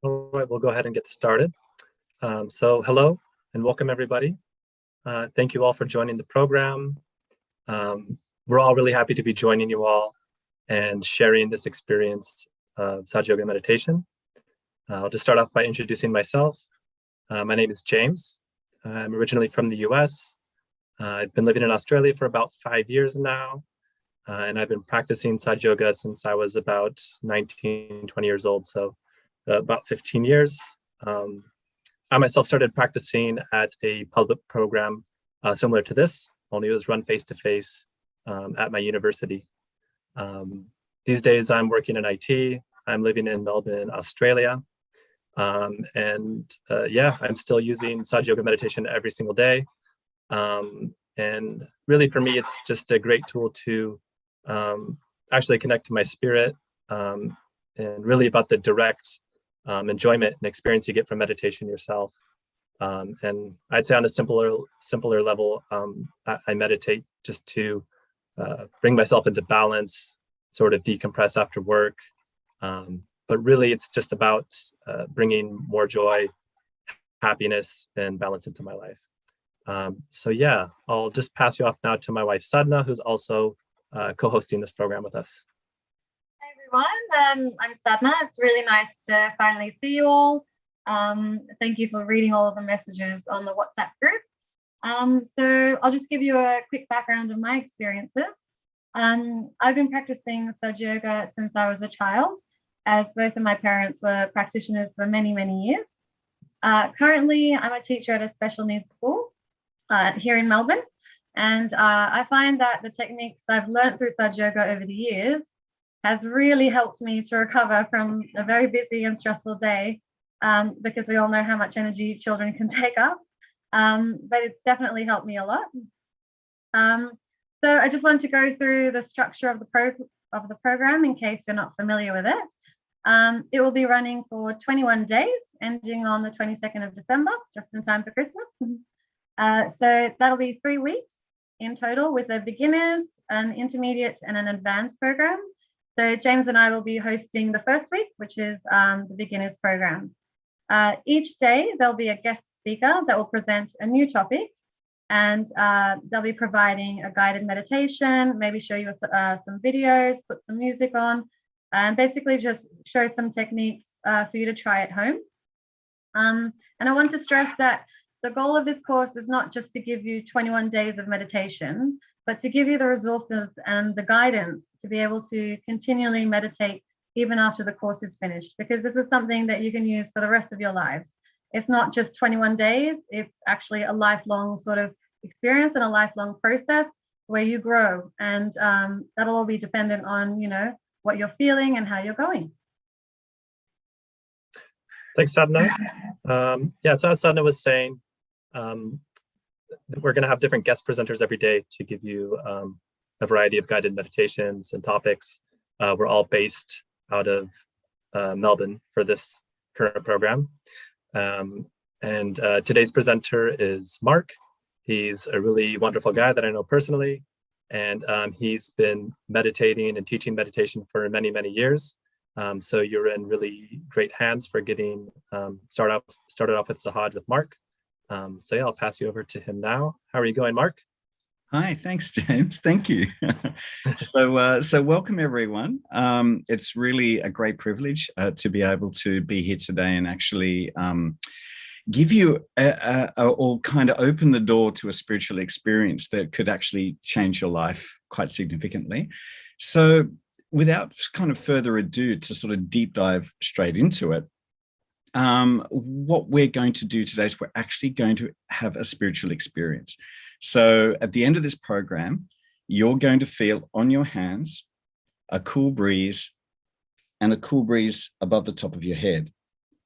All right, we'll go ahead and get started. So hello and welcome everybody. Thank you all for joining the program. We're all really happy to be joining you all and sharing this experience of Sahaja Yoga meditation. I'll just start off by introducing myself. My name is James. I'm originally from the US. I've been living in Australia for about 5 years now. And I've been practicing Sahaja Yoga since I was about 19, 20 years old. So about 15 years. I myself started practicing at a public program similar to this, only it was run face-to-face at my university. These days I'm working in IT. I'm living in Melbourne, Australia. Yeah, I'm still using Sahaja Yoga meditation every single day. And really for me, it's just a great tool to actually connect to my spirit and really about the direct enjoyment and experience you get from meditation yourself. And I'd say on a simpler level, I meditate just to bring myself into balance, sort of decompress after work. But really it's just about bringing more joy, happiness, and balance into my life. So yeah, I'll just pass you off now to my wife, Sadhna, who's also co-hosting this program with us. Everyone, I'm Sadhna. It's really nice to finally see you all. Thank you for reading all of the messages on the WhatsApp group. So I'll just give you a quick background of my experiences. I've been practicing Sahaja Yoga since I was a child, as both of my parents were practitioners for many, many years. Currently, I'm a teacher at a special needs school here in Melbourne. And I find that the techniques I've learned through Sahaja Yoga over the years has really helped me to recover from a very busy and stressful day, because we all know how much energy children can take up. But it's definitely helped me a lot. So I just wanted to go through the structure of the program in case you're not familiar with it. It will be running for 21 days, ending on the 22nd of December, just in time for Christmas. So that'll be 3 weeks in total, with a beginners, an intermediate, and an advanced program. So James and I will be hosting the first week, which is the beginners program. Each day there'll be a guest speaker that will present a new topic, and they'll be providing a guided meditation, maybe show you some videos, put some music on, and basically just show some techniques for you to try at home. And I want to stress that the goal of this course is not just to give you 21 days of meditation, but to give you the resources and the guidance to be able to continually meditate even after the course is finished, because this is something that you can use for the rest of your lives. It's not just 21 days, it's actually a lifelong sort of experience and a lifelong process where you grow, and that'll all be dependent on, you know, what you're feeling and how you're going. Thanks, Sadhana. Yeah, so as Sadhana was saying, we're going to have different guest presenters every day to give you a variety of guided meditations and topics. We're all based out of Melbourne for this current program. And today's presenter is Mark. He's a really wonderful guy that I know personally, and he's been meditating and teaching meditation for many, many years. So you're in really great hands for getting started off with Sahaja with Mark. So yeah, I'll pass you over to him now. How are you going, Mark? Hi, thanks, James. Thank you. So welcome, everyone. It's really a great privilege to be able to be here today and actually give you or kind of open the door to a spiritual experience that could actually change your life quite significantly. So without kind of further ado, to sort of deep dive straight into it, what we're going to do today is we're actually going to have a spiritual experience. So at the end of this program, you're going to feel on your hands a cool breeze and a cool breeze above the top of your head.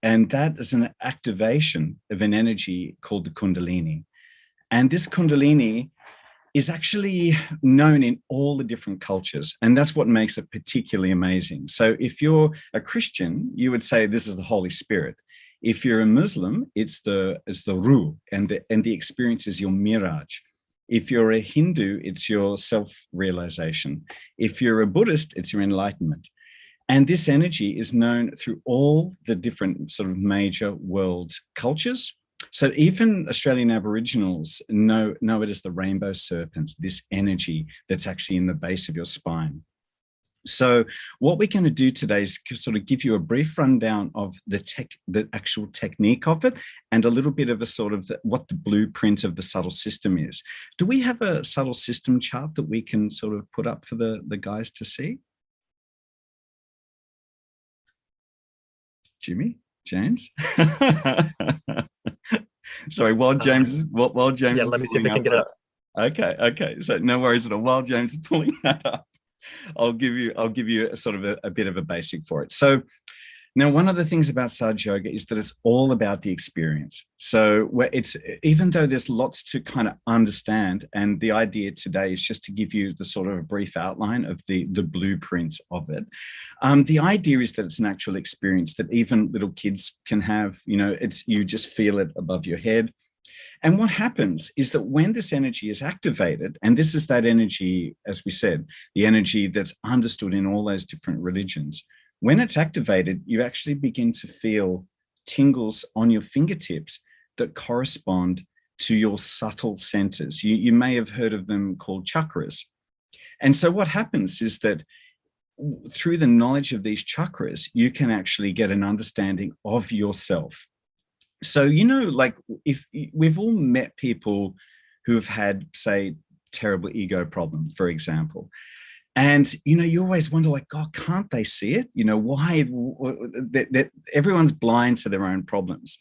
And that is an activation of an energy called the Kundalini. And this Kundalini is actually known in all the different cultures. And that's what makes it particularly amazing. So if you're a Christian, you would say this is the Holy Spirit. If you're a Muslim, it's the Ruh, and the experience is your Miraj. If you're a Hindu, it's your self-realization. If you're a Buddhist, it's your enlightenment. And this energy is known through all the different sort of major world cultures. So even Australian Aboriginals know it as the rainbow serpents, this energy that's actually in the base of your spine. So what we're going to do today is sort of give you a brief rundown of the actual technique of it, and a little bit of a sort of what the blueprint of the subtle system is. Do we have a subtle system chart that we can sort of put up for the guys to see? Jimmy? James? Sorry, while James yeah, let me see if I can get it up. Okay. So no worries at all. While James is pulling that up, I'll give you a sort of a bit of a basic for it. So now, one of the things about Sahaja Yoga is that it's all about the experience. So even though there's lots to kind of understand, and the idea today is just to give you the sort of a brief outline of the blueprints of it. The idea is that it's an actual experience that even little kids can have. You know, you just feel it above your head. And what happens is that when this energy is activated, and this is that energy, as we said, the energy that's understood in all those different religions, when it's activated, you actually begin to feel tingles on your fingertips that correspond to your subtle centers. You may have heard of them called chakras. And so what happens is that through the knowledge of these chakras, you can actually get an understanding of yourself. So, you know, like if we've all met people who have had, say, terrible ego problem, for example. And, you know, you always wonder, like, God, can't they see it? You know, why that everyone's blind to their own problems.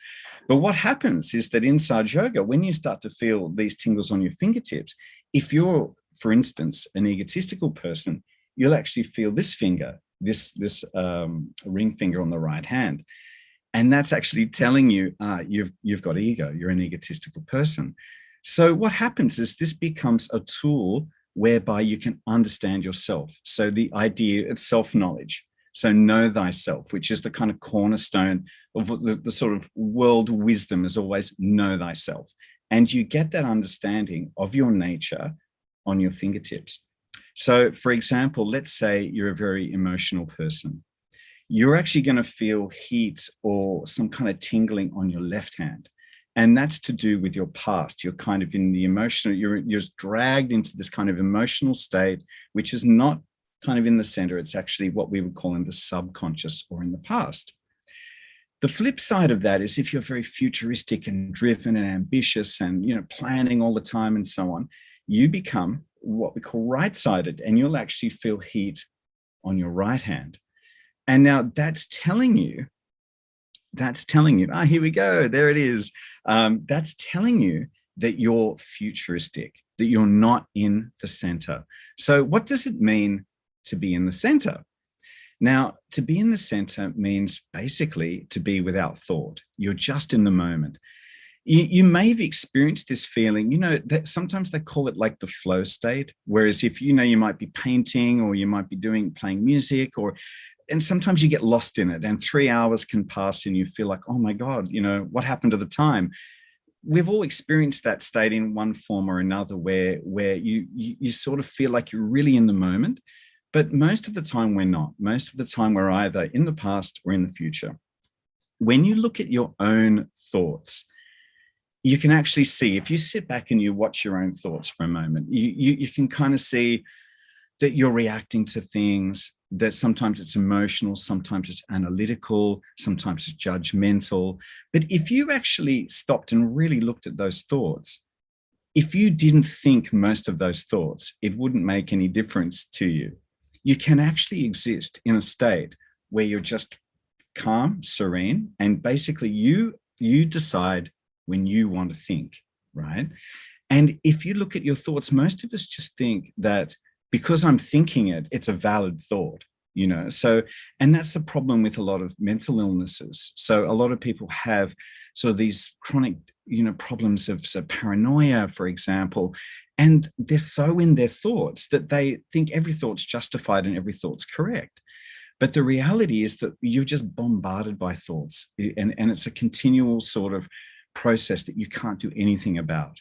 But what happens is that in Sahaja Yoga, when you start to feel these tingles on your fingertips, if you're, for instance, an egotistical person, you'll actually feel this finger, this ring finger on the right hand. And that's actually telling you you've got ego, you're an egotistical person. So what happens is this becomes a tool whereby you can understand yourself. So the idea of self-knowledge. So know thyself, which is the kind of cornerstone of the sort of world wisdom, is always know thyself. And you get that understanding of your nature on your fingertips. So for example, let's say you're a very emotional person. You're actually going to feel heat or some kind of tingling on your left hand. And that's to do with your past. You're kind of in the emotional, you're dragged into this kind of emotional state, which is not kind of in the center. It's actually what we would call in the subconscious or in the past. The flip side of that is if you're very futuristic and driven and ambitious and, planning all the time and so on, you become what we call right-sided, and you'll actually feel heat on your right hand. And now that's telling you, here we go, there it is. That's telling you that you're futuristic, that you're not in the center. So what does it mean to be in the center? Now, to be in the center means basically to be without thought. You're just in the moment. You may have experienced this feeling, that sometimes they call it like the flow state. Whereas if, you might be painting or you might be playing music and sometimes you get lost in it and 3 hours can pass and you feel like, oh my God, what happened to the time? We've all experienced that state in one form or another where you sort of feel like you're really in the moment. But most of the time we're not. Most of the time we're either in the past or in the future. When you look at your own thoughts, you can actually see, if you sit back and you watch your own thoughts for a moment, you can kind of see that you're reacting to things, that sometimes it's emotional, sometimes it's analytical, sometimes it's judgmental. But if you actually stopped and really looked at those thoughts, if you didn't think most of those thoughts, it wouldn't make any difference to you. You can actually exist in a state where you're just calm, serene, and basically you decide when you want to think, right? And if you look at your thoughts, most of us just think that because I'm thinking it, it's a valid thought, So, and that's the problem with a lot of mental illnesses. So a lot of people have sort of these chronic, problems of paranoia, for example, and they're so in their thoughts that they think every thought's justified and every thought's correct. But the reality is that you're just bombarded by thoughts, and it's a continual sort of process that you can't do anything about.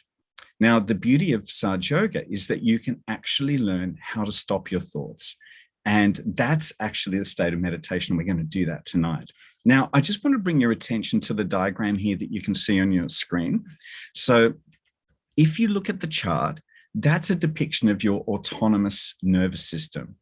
Now, the beauty of Sahaja Yoga is that you can actually learn how to stop your thoughts. And that's actually the state of meditation. We're going to do that tonight. Now, I just want to bring your attention to the diagram here that you can see on your screen. So if you look at the chart, that's a depiction of your autonomous nervous system.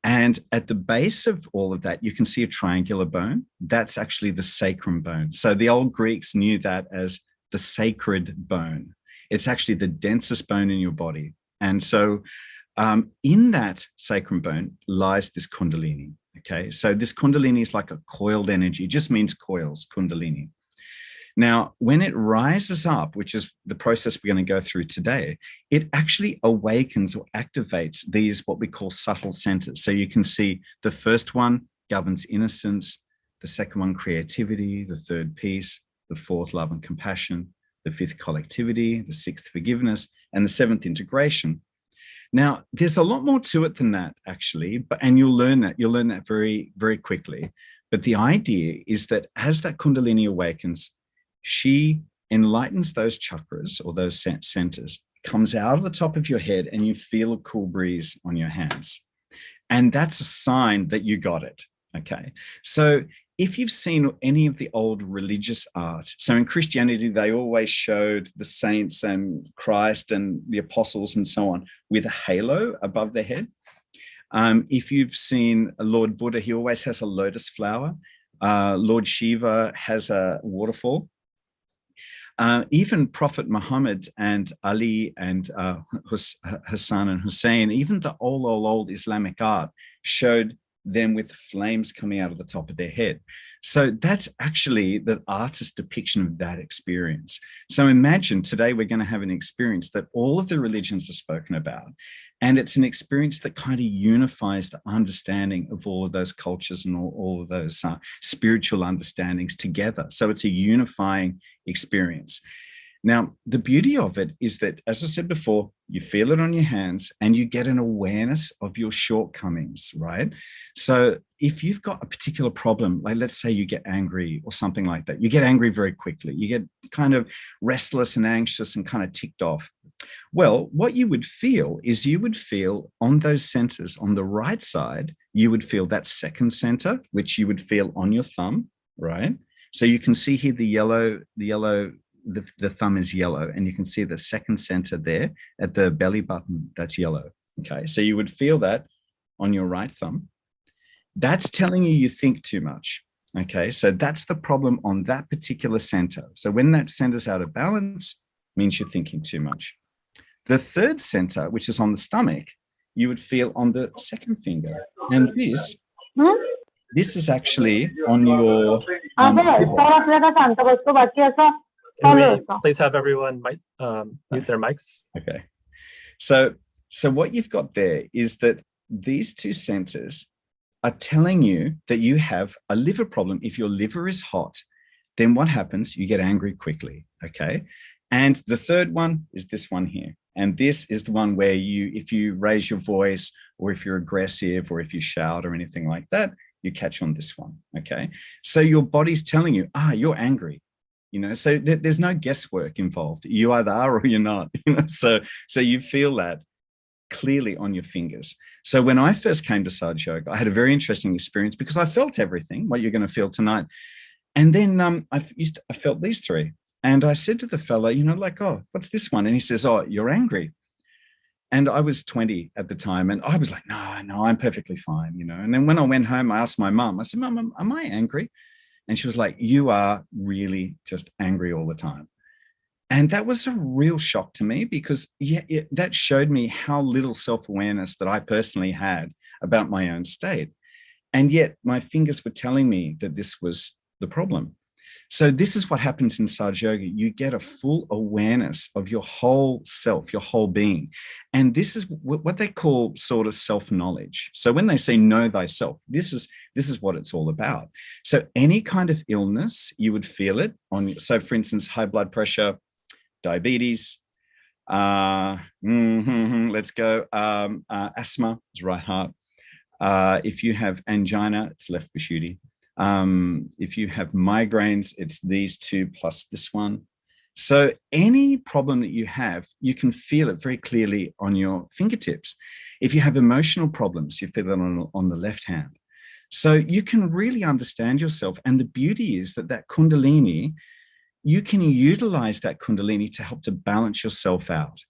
And at the base of all of that, you can see a triangular bone. That's actually the sacrum bone. So the old Greeks knew that as the sacred bone. It's actually the densest bone in your body. And so in that sacrum bone lies this kundalini. Okay, so this kundalini is like a coiled energy. It just means coils, kundalini. Now, when it rises up, which is the process we're going to go through today, it actually awakens or activates these what we call subtle centers. So you can see the first one governs innocence, the second one creativity, the third peace, the fourth love and compassion, the fifth collectivity, the sixth forgiveness, and the seventh integration. Now, there's a lot more to it than that, actually, and you'll learn that very, very quickly. But the idea is that as that kundalini awakens, she enlightens those chakras or those centers, comes out of the top of your head, and you feel a cool breeze on your hands. And that's a sign that you got it. Okay. So if you've seen any of the old religious art, so in Christianity, they always showed the saints and Christ and the apostles and so on with a halo above their head. If you've seen Lord Buddha, he always has a lotus flower. Lord Shiva has a waterfall. Even Prophet Muhammad and Ali and Hassan and Hussein, even the old Islamic art showed them with flames coming out of the top of their head. So that's actually the artist's depiction of that experience. So imagine today we're going to have an experience that all of the religions are spoken about. And it's an experience that kind of unifies the understanding of all of those cultures and all of those spiritual understandings together. So it's a unifying experience. Now, the beauty of it is that, as I said before, you feel it on your hands and you get an awareness of your shortcomings, right? So if you've got a particular problem, like let's say you get angry or something like that, you get angry very quickly, you get kind of restless and anxious and kind of ticked off. Well, what you would feel is you would feel on those centers on the right side, you would feel that second center, which you would feel on your thumb, right? So you can see here the yellow the thumb is yellow, and you can see the second center there at the belly button, that's yellow. Okay, so you would feel that on your right thumb. That's telling you think too much. Okay, so that's the problem on that particular center. So when that center's out of balance, means you're thinking too much. The third center, which is on the stomach, you would feel on the second finger. And this is actually on your Can we please have everyone mute their mics? Okay. So what you've got there is that these two centers are telling you that you have a liver problem. If your liver is hot, then what happens? You get angry quickly, okay? And the third one is this one here. And this is the one where if you raise your voice, or if you're aggressive, or if you shout or anything like that, you catch on this one, okay? So your body's telling you, you're angry, so there's no guesswork involved. You either are or you're not, so you feel that clearly on your fingers. So when I first came to Sahaja Yoga, I had a very interesting experience because I felt everything, what you're going to feel tonight. And then I felt these three. And I said to the fellow, oh, what's this one? And he says, oh, you're angry. And I was 20 at the time. And I was like, no, I'm perfectly fine, And then when I went home, I asked my mum, I said, Mum, am I angry? And she was like, you are really just angry all the time. And that was a real shock to me because that showed me how little self-awareness that I personally had about my own state. And yet my fingers were telling me that this was the problem. So this is what happens in Sahaja Yoga. You get a full awareness of your whole self, your whole being. And this is what they call sort of self-knowledge. So when they say know thyself, this is what it's all about. So any kind of illness, you would feel it on. So for instance, high blood pressure, diabetes, let's go, asthma is right heart. If you have angina, it's left Vishuddhi. If you have migraines, it's these two plus this one. So any problem that you have, you can feel it very clearly on your fingertips. If you have emotional problems, you feel it on the left hand. So you can really understand yourself. And the beauty is that Kundalini, you can utilize that Kundalini to help to balance yourself out.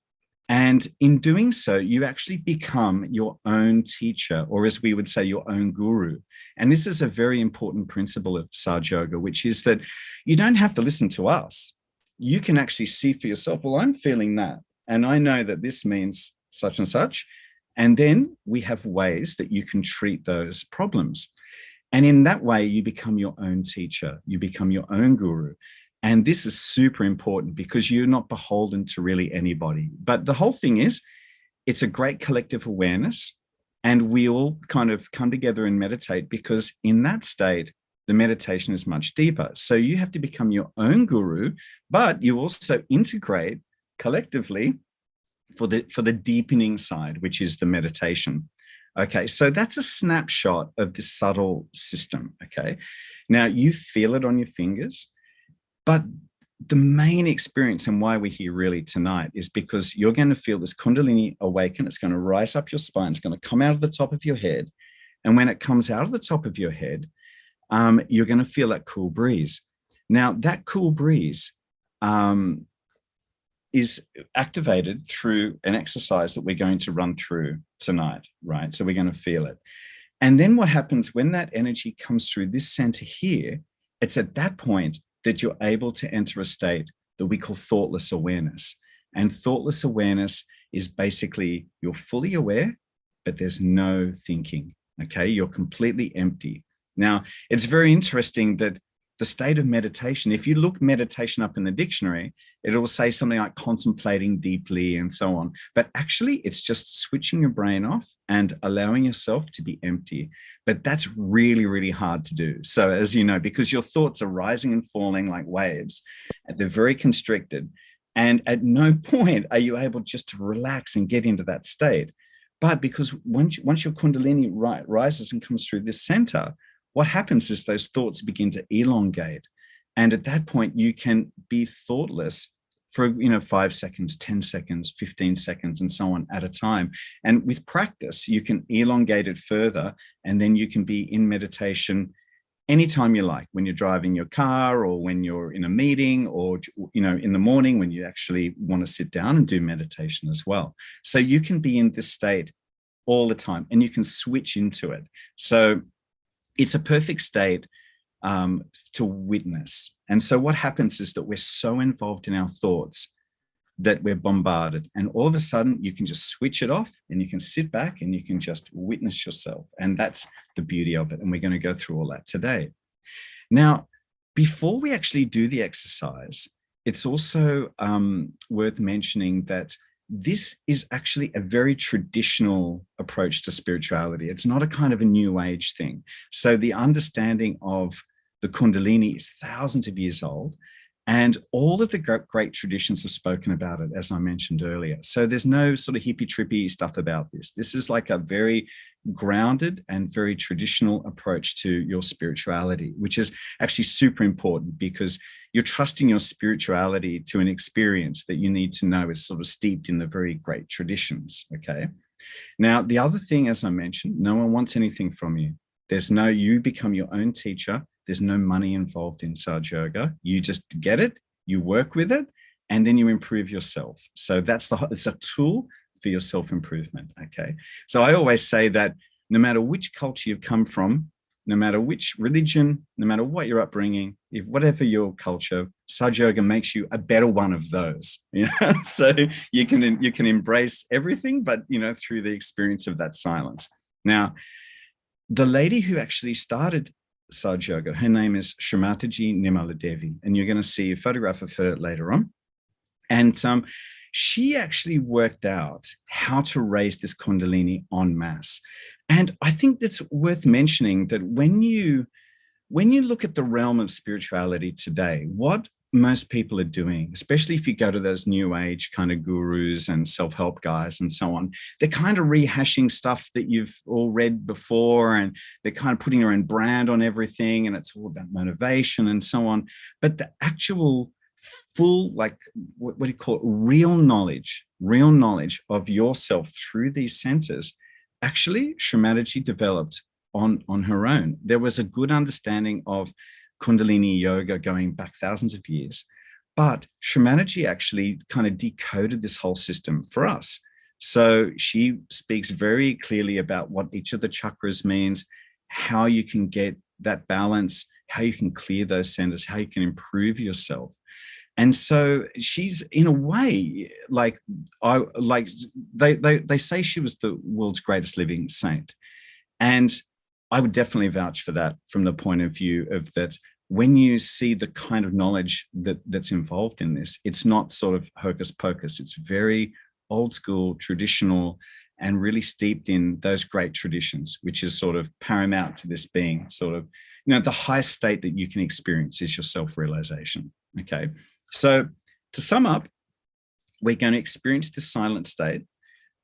And in doing so, you actually become your own teacher, or as we would say, your own guru. And this is a very important principle of Sahaja Yoga, which is that you don't have to listen to us. You can actually see for yourself, well, I'm feeling that. And I know that this means such and such. And then we have ways that you can treat those problems. And in that way, you become your own teacher. You become your own guru. And this is super important because you're not beholden to really anybody. But the whole thing is, it's a great collective awareness, and we all kind of come together and meditate because in that state, the meditation is much deeper. So you have to become your own guru, but you also integrate collectively for the deepening side, which is the meditation. Okay, so that's a snapshot of this subtle system. Okay, now you feel it on your fingers. But the main experience and why we're here really tonight is because you're going to feel this Kundalini awaken. It's going to rise up your spine. It's going to come out of the top of your head. And when it comes out of the top of your head, you're going to feel that cool breeze. Now, that cool breeze is activated through an exercise that we're going to run through tonight, right? So we're going to feel it. And then what happens when that energy comes through this center here, it's at that point that you're able to enter a state that we call thoughtless awareness. And thoughtless awareness is basically you're fully aware, but there's no thinking, okay? You're completely empty. Now, it's very interesting that the state of meditation, if you look meditation up in the dictionary, it will say something like contemplating deeply and so on. But actually, it's just switching your brain off and allowing yourself to be empty. But that's really, really hard to do. So as you know, because your thoughts are rising and falling like waves, and they're very constricted. And at no point are you able just to relax and get into that state. But because once your Kundalini rises and comes through this center, what happens is those thoughts begin to elongate. And at that point, you can be thoughtless for 5 seconds, 10 seconds, 15 seconds, and so on at a time. And with practice, you can elongate it further, and then you can be in meditation anytime you like, when you're driving your car or when you're in a meeting or, in the morning when you actually want to sit down and do meditation as well. So you can be in this state all the time and you can switch into it. So it's a perfect state to witness. And so what happens is that we're so involved in our thoughts that we're bombarded, and all of a sudden you can just switch it off and you can sit back and you can just witness yourself. And that's the beauty of it. And we're going to go through all that today. Now, before we actually do the exercise, it's also worth mentioning that this is actually a very traditional approach to spirituality. It's not a kind of a new age thing. So the understanding of the Kundalini is thousands of years old. And all of the great traditions have spoken about it, as I mentioned earlier. So there's no sort of hippie trippy stuff about this. This is like a very grounded and very traditional approach to your spirituality, which is actually super important because you're trusting your spirituality to an experience that you need to know is sort of steeped in the very great traditions. Okay. Now, the other thing, as I mentioned, no one wants anything from you. You become your own teacher. There's no money involved in Sahaja Yoga. You just get it, you work with it, and then you improve yourself. So it's a tool for your self-improvement, okay? So I always say that no matter which culture you've come from, no matter which religion, no matter what your upbringing, if whatever your culture, Sahaja Yoga makes you a better one of those. So you can embrace everything, but through the experience of that silence. Now, the lady who actually started Sahaja Yoga, her name is Srimataji Nirmala Devi, and you're going to see a photograph of her later on. And she actually worked out how to raise this Kundalini en masse. And I think that's worth mentioning that when you look at the realm of spirituality today, what most people are doing, especially if you go to those new age kind of gurus and self-help guys and so on, they're kind of rehashing stuff that you've all read before, and they're kind of putting their own brand on everything, and it's all about motivation and so on. But the actual full, like, what do you call it, real knowledge of yourself through these centers, actually Srimataji developed on her own. There was a good understanding of Kundalini yoga going back thousands of years. But Srimataji actually kind of decoded this whole system for us. So she speaks very clearly about what each of the chakras means, how you can get that balance, how you can clear those centers, how you can improve yourself. And so she's, in a way, they say she was the world's greatest living saint. And I would definitely vouch for that from the point of view of that when you see the kind of knowledge that's involved in this, it's not sort of hocus pocus. It's very old school, traditional, and really steeped in those great traditions, which is sort of paramount to this being sort of, the highest state that you can experience is your self-realization. Okay. So to sum up, we're going to experience this silent state.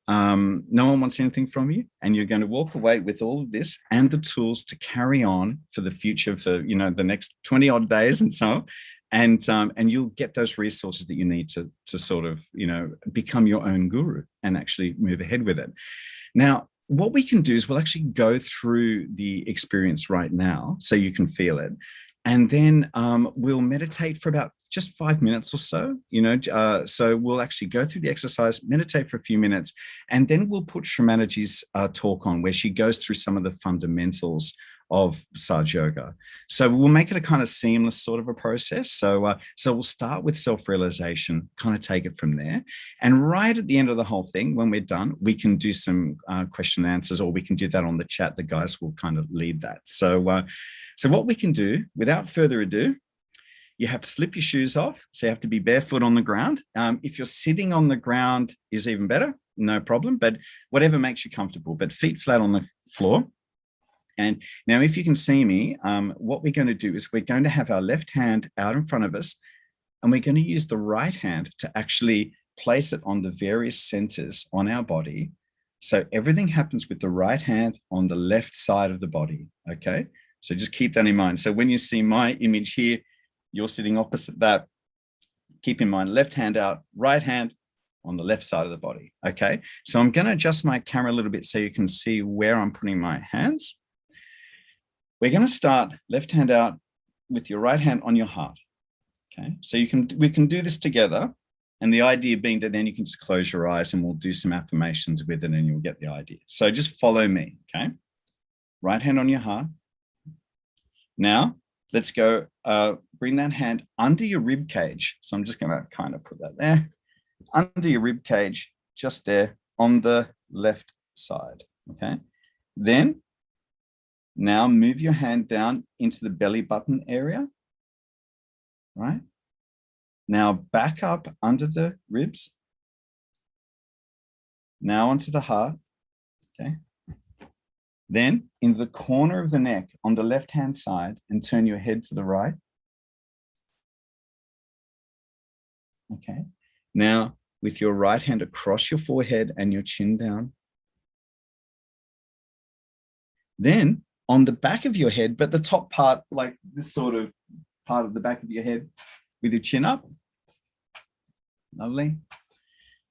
No one wants anything from you, and you're going to walk away with all of this and the tools to carry on for the future, for the next 20 odd days and so on, and you'll get those resources that you need to sort of become your own guru and actually move ahead with it. Now, what we can do is we'll actually go through the experience right now so you can feel it. And then we'll meditate for about just 5 minutes or so, so we'll actually go through the exercise, meditate for a few minutes, and then we'll put Srimataji's talk on where she goes through some of the fundamentals of Sahaja Yoga. So we'll make it a kind of seamless sort of a process. So we'll start with self-realization, kind of take it from there. And right at the end of the whole thing, when we're done, we can do some question and answers, or we can do that on the chat. The guys will kind of lead that. So what we can do, without further ado, you have to slip your shoes off. So you have to be barefoot on the ground. If you're sitting on the ground is even better, no problem, but whatever makes you comfortable, but feet flat on the floor. And now if you can see me, what we're going to do is we're going to have our left hand out in front of us, and we're going to use the right hand to actually place it on the various centers on our body. So everything happens with the right hand on the left side of the body, okay? So just keep that in mind. So when you see my image here, you're sitting opposite that. Keep in mind, left hand out, right hand on the left side of the body, okay? So I'm going to adjust my camera a little bit so you can see where I'm putting my hands. We're going to start left hand out with your right hand on your heart. Okay, so we can do this together. And the idea being that then you can just close your eyes and we'll do some affirmations with it and you'll get the idea. So just follow me, okay? Right hand on your heart. Now, let's go bring that hand under your rib cage. So I'm just going to kind of put that there. Under your rib cage, just there on the left side, okay? Then, now move your hand down into the belly button area, right? Now back up under the ribs. Now onto the heart, okay? Then in the corner of the neck on the left-hand side and turn your head to the right. Okay. Now with your right hand across your forehead and your chin down. Then on the back of your head, but the top part, like this sort of part of the back of your head with your chin up. Lovely.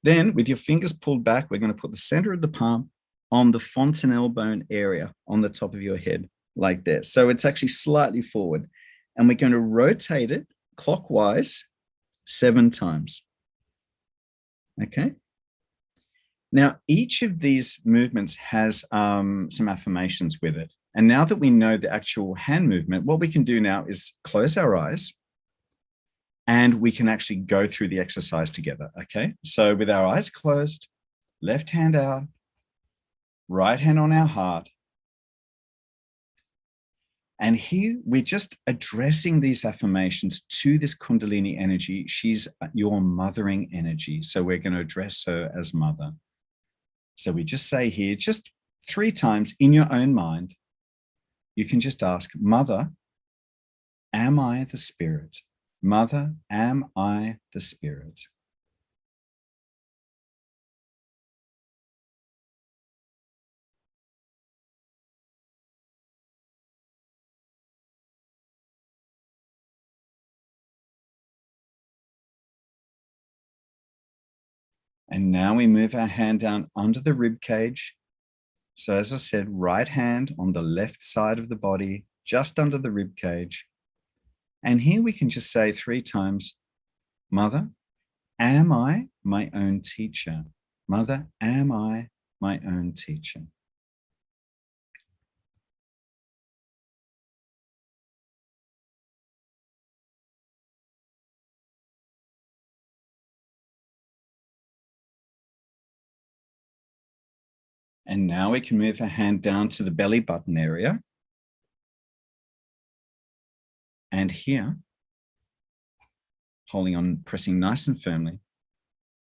Then with your fingers pulled back, we're going to put the center of the palm on the fontanelle bone area on the top of your head like this. So it's actually slightly forward and we're going to rotate it clockwise 7 times. Okay. Now, each of these movements has some affirmations with it. And now that we know the actual hand movement, what we can do now is close our eyes and we can actually go through the exercise together. Okay. So with our eyes closed, left hand out, right hand on our heart. And here we're just addressing these affirmations to this Kundalini energy. She's your mothering energy. So we're going to address her as mother. So we just say here, just 3 times in your own mind, you can just ask, Mother, am I the spirit? Mother, am I the spirit? And now we move our hand down under the rib cage. So as I said, right hand on the left side of the body, just under the rib cage. And here we can just say 3 times, Mother, am I my own teacher? Mother, am I my own teacher? And now we can move our hand down to the belly button area. And here, holding on, pressing nice and firmly,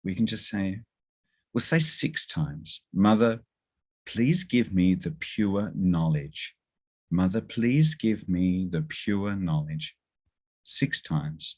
we can just say, we'll say 6 times, Mother, please give me the pure knowledge. Mother, please give me the pure knowledge. 6 times.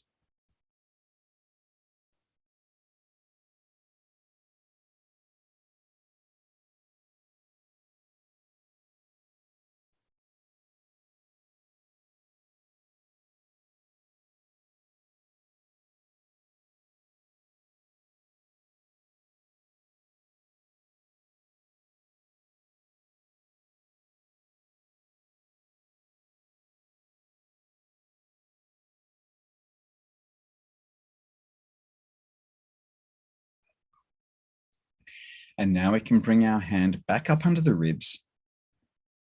And now we can bring our hand back up under the ribs.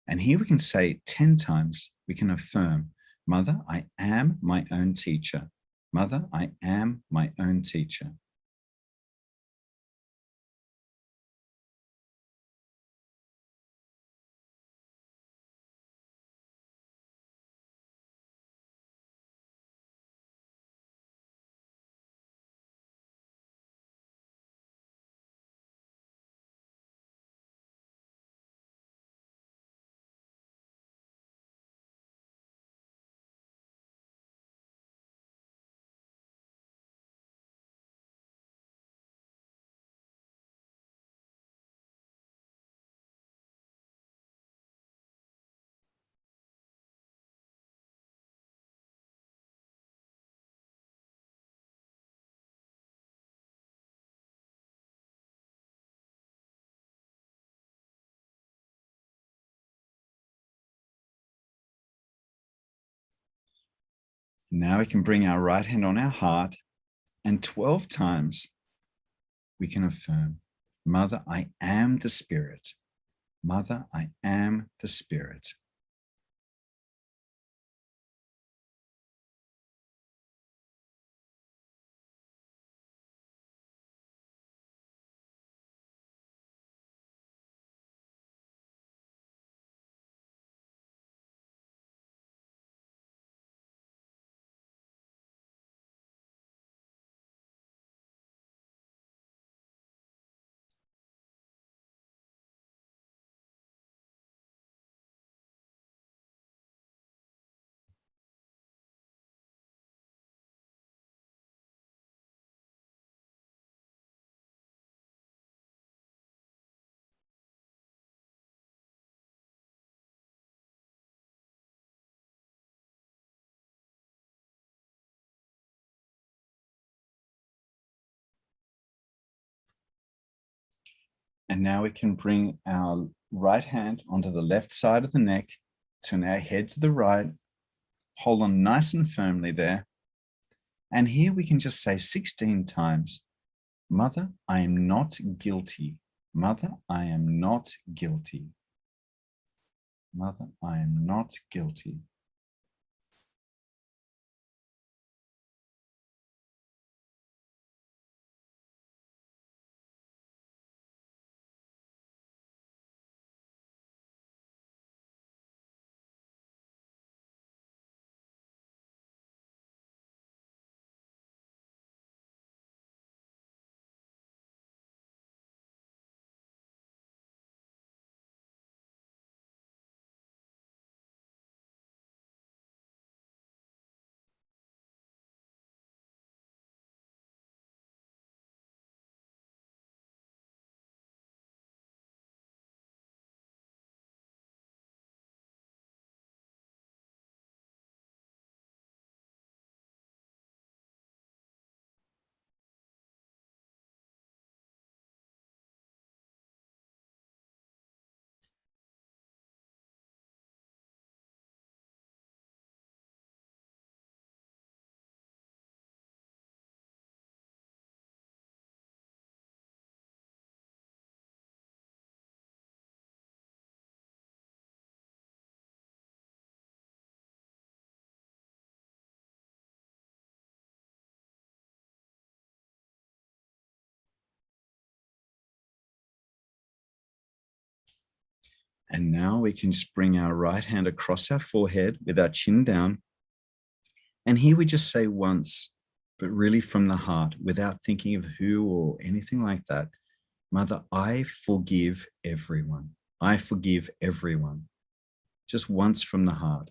And here we can say 10 times, we can affirm, Mother, I am my own teacher. Mother, I am my own teacher. Now we can bring our right hand on our heart, and 12 times we can affirm, Mother, I am the Spirit. Mother, I am the Spirit. And now we can bring our right hand onto the left side of the neck, turn our head to the right, hold on nice and firmly there. And here we can just say 16 times, Mother, I am not guilty. Mother, I am not guilty. Mother, I am not guilty. And now we can just bring our right hand across our forehead with our chin down. And here we just say once, but really from the heart, without thinking of who or anything like that. Mother, I forgive everyone. I forgive everyone. Just once from the heart.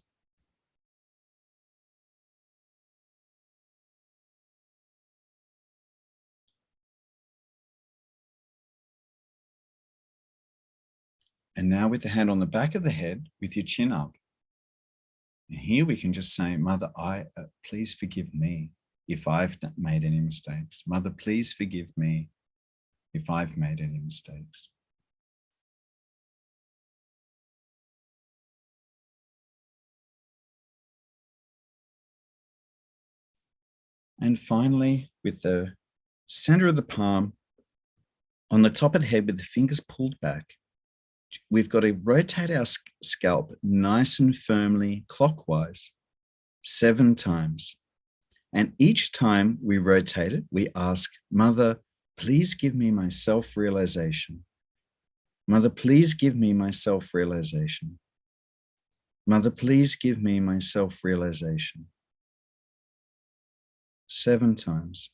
And now with the hand on the back of the head, with your chin up. And here we can just say, Mother, please forgive me if I've made any mistakes. Mother, please forgive me if I've made any mistakes. And finally, with the center of the palm on the top of the head with the fingers pulled back, we've got to rotate our scalp nice and firmly clockwise 7 times. And each time we rotate it, we ask, Mother, please give me my self-realization. Mother, please give me my self-realization. Mother, please give me my self-realization. 7 times.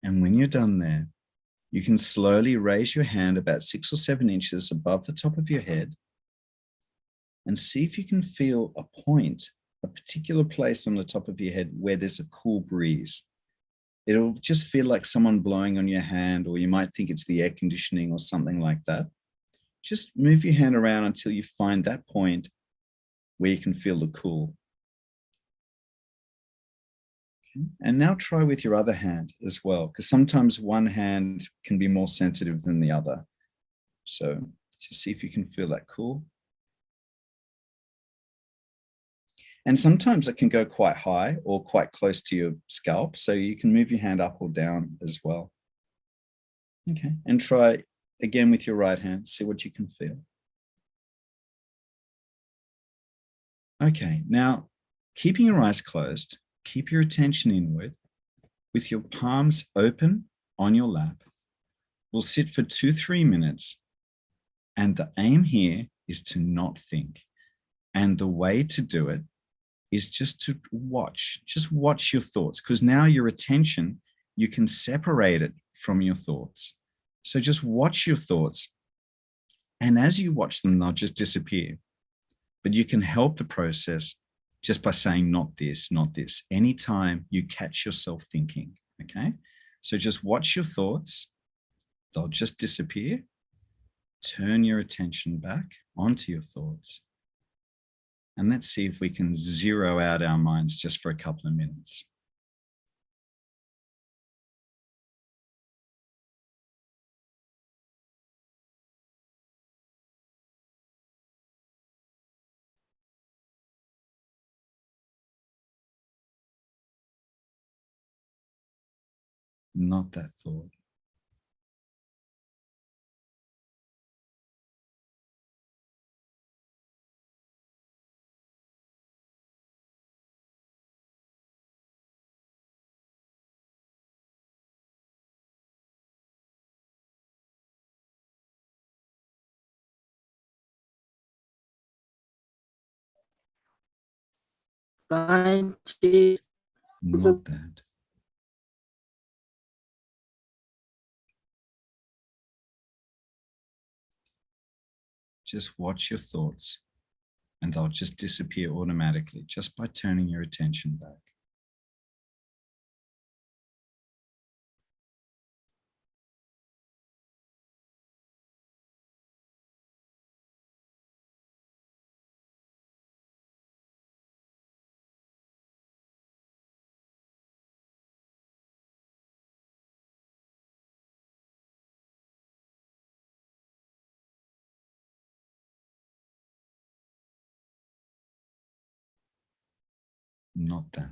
And when you're done there, you can slowly raise your hand about 6 or 7 inches above the top of your head and see if you can feel a a particular place on the top of your head where there's a cool breeze. It'll just feel like someone blowing on your hand, or you might think it's the air conditioning or something like that. Just move your hand around until you find that point where you can feel the cool. Okay. And now try with your other hand as well, because sometimes one hand can be more sensitive than the other. So just see if you can feel that cool. And sometimes it can go quite high or quite close to your scalp. So you can move your hand up or down as well. Okay, and try again with your right hand, see what you can feel. Okay, now keeping your eyes closed, keep your attention inward with your palms open on your lap. We'll sit for 2-3 minutes. And the aim here is to not think. And the way to do it is just to watch your thoughts, because now your attention, you can separate it from your thoughts. So just watch your thoughts. And as you watch them, they'll just disappear. But you can help the process just by saying, not this, not this, anytime you catch yourself thinking, okay? So just watch your thoughts. They'll just disappear. Turn your attention back onto your thoughts. And let's see if we can zero out our minds just for a couple of minutes. Not that thought. Not that. Just watch your thoughts, and they'll just disappear automatically just by turning your attention back. Not that.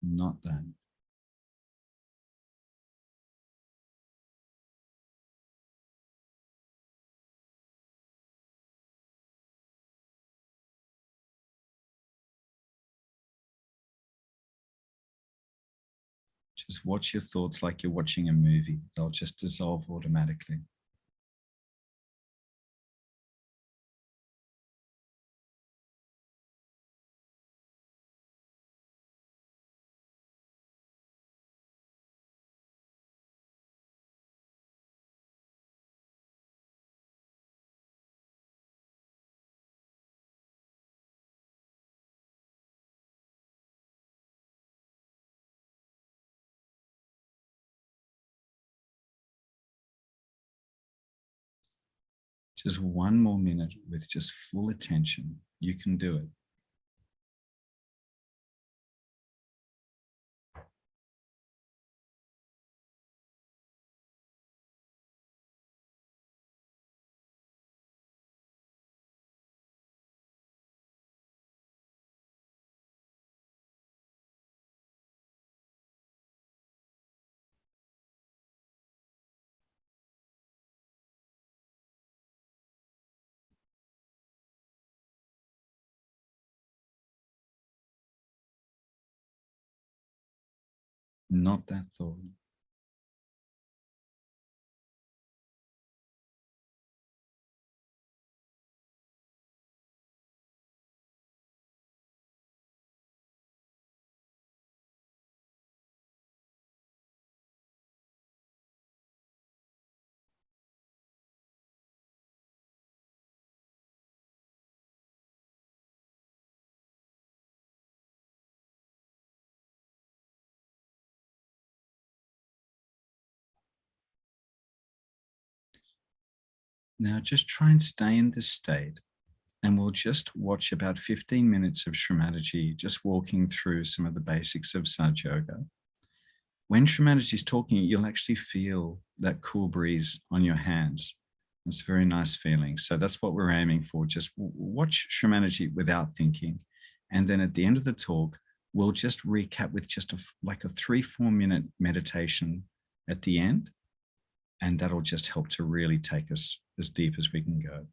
Not that. Just watch your thoughts like you're watching a movie. They'll just dissolve automatically. Just 1 more minute with just full attention. You can do it. not that thought. Now just try and stay in this state, and we'll just watch about 15 minutes of Shramataji, just walking through some of the basics of Sahaja Yoga. When Shramataji is talking, you'll actually feel that cool breeze on your hands. It's a very nice feeling. So that's what we're aiming for. Just watch Shramataji without thinking. And then at the end of the talk, we'll just recap with just like a 3-4 minute meditation at the end. And that'll just help to really take us as deep as we can go.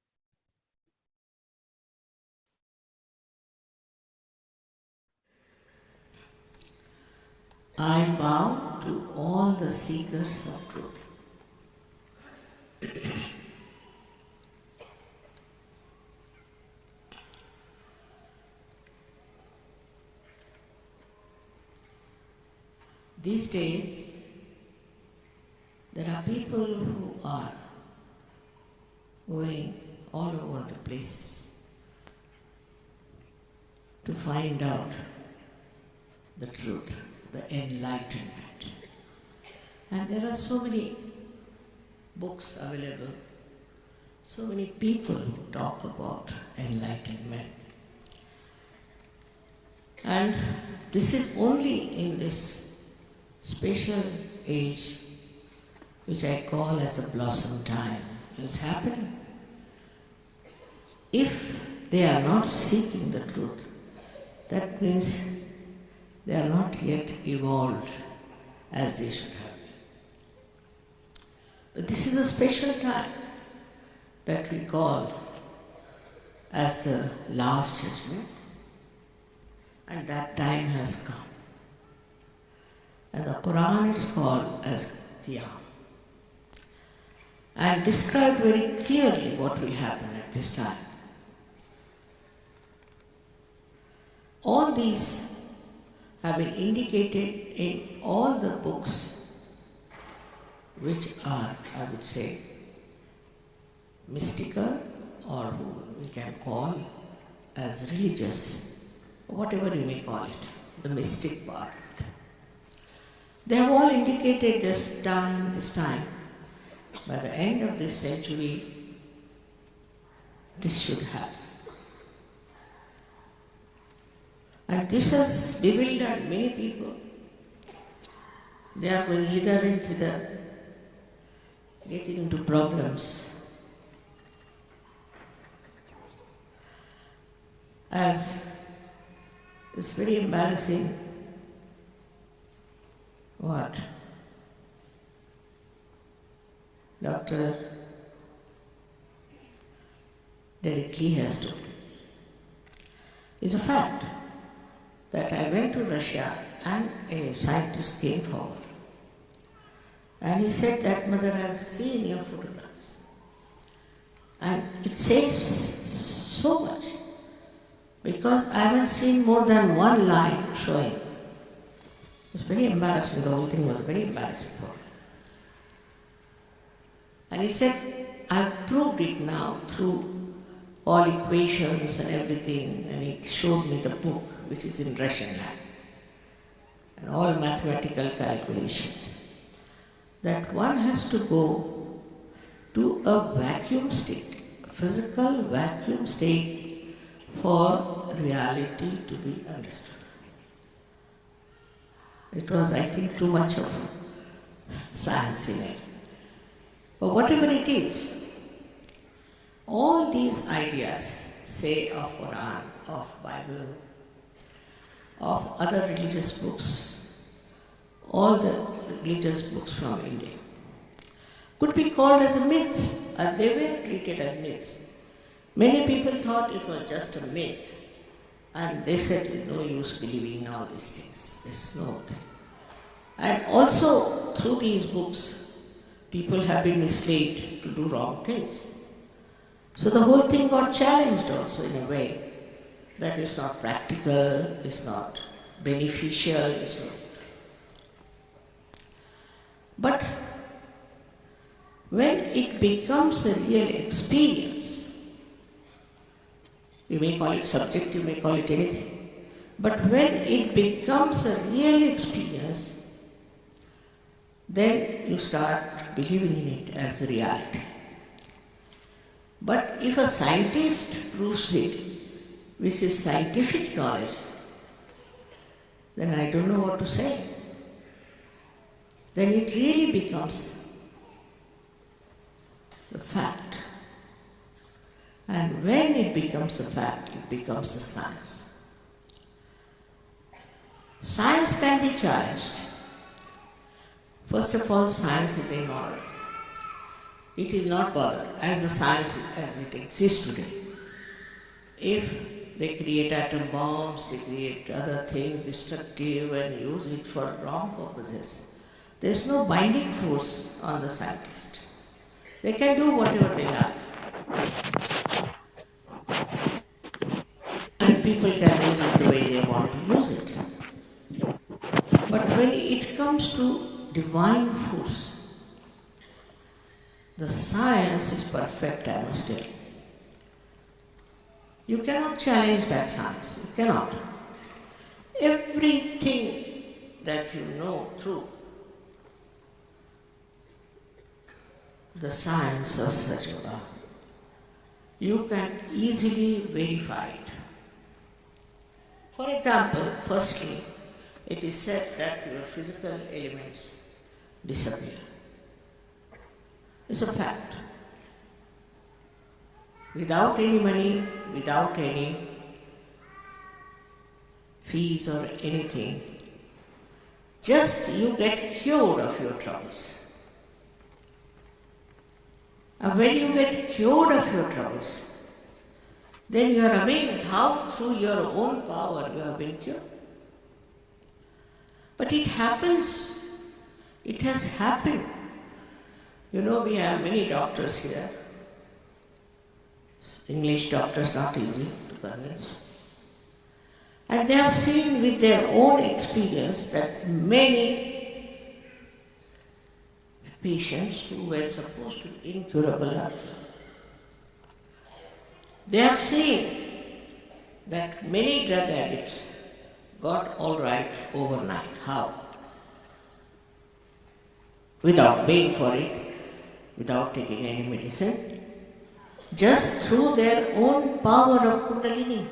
I bow to all the seekers of truth. These days, there are people who are going all over the places to find out the truth, the enlightenment. And there are so many books available, so many people who talk about enlightenment. And this is only in this special age, which I call as the blossom time, is happening. If they are not seeking the truth, that means they are not yet evolved as they should have. But this is a special time that we call as the last judgment, and that time has come. And the Quran is called as Qiyam, and describe very clearly what will happen at this time. All these have been indicated in all the books which are, I would say, mystical, or who we can call as religious, whatever you may call it, the mystic part. They have all indicated this time, by the end of this century, this should happen. And this has bewildered many people. They are going hither and thither, getting into problems. As it's very embarrassing what Dr. Derek Lee has told. It's a fact that I went to Russia and a scientist came forward. And he said that, "Mother, I have seen your photographs." And it says so much, because I haven't seen more than one line showing. It was very embarrassing, the whole thing was very embarrassing for me. And he said, "I've proved it now through all equations and everything," and he showed me the book, which is in Russian language, and all mathematical calculations, that one has to go to a vacuum state, a physical vacuum state, for reality to be understood. It was, I think, too much of science in it. But whatever it is, all these ideas, say of Quran, of Bible, of other religious books, all the religious books from India, could be called as a myth, and they were treated as myths. Many people thought it was just a myth, and they said, "No use believing in all these things, there's no thing." And also, through these books, people have been misled to do wrong things. So the whole thing got challenged also in a way that is not practical, is not beneficial, is not. But when it becomes a real experience, you may call it subject, you may call it anything, but when it becomes a real experience, then you start believing in it as a reality. But if a scientist proves it, which is scientific knowledge, then I don't know what to say. Then it really becomes the fact. And when it becomes the fact, it becomes the science. Science can be challenged. First of all, science is immoral. It is not bothered as the science as it exists today. If they create atom bombs, they create other things destructive and use it for wrong purposes, there is no binding force on the scientist. They can do whatever they like. And people can use it the way they want to use it. But when it comes to divine force, the science is perfect, I must tell you. You cannot challenge that science. You cannot. Everything that you know through the science of Sahaja Yoga, you can easily verify it. For example, firstly, it is said that your physical elements disappear. It's a fact. Without any money, without any fees or anything, just you get cured of your troubles. And when you get cured of your troubles, then you are amazed how through your own power you have been cured. But it happens, it has happened. You know, we have many doctors here. English doctors, not easy to convince. And they have seen with their own experience that many patients who were supposed to be incurable are. They have seen that many drug addicts got all right overnight. How? Without paying for it, without taking any medicine, just through their own power of Kundalini.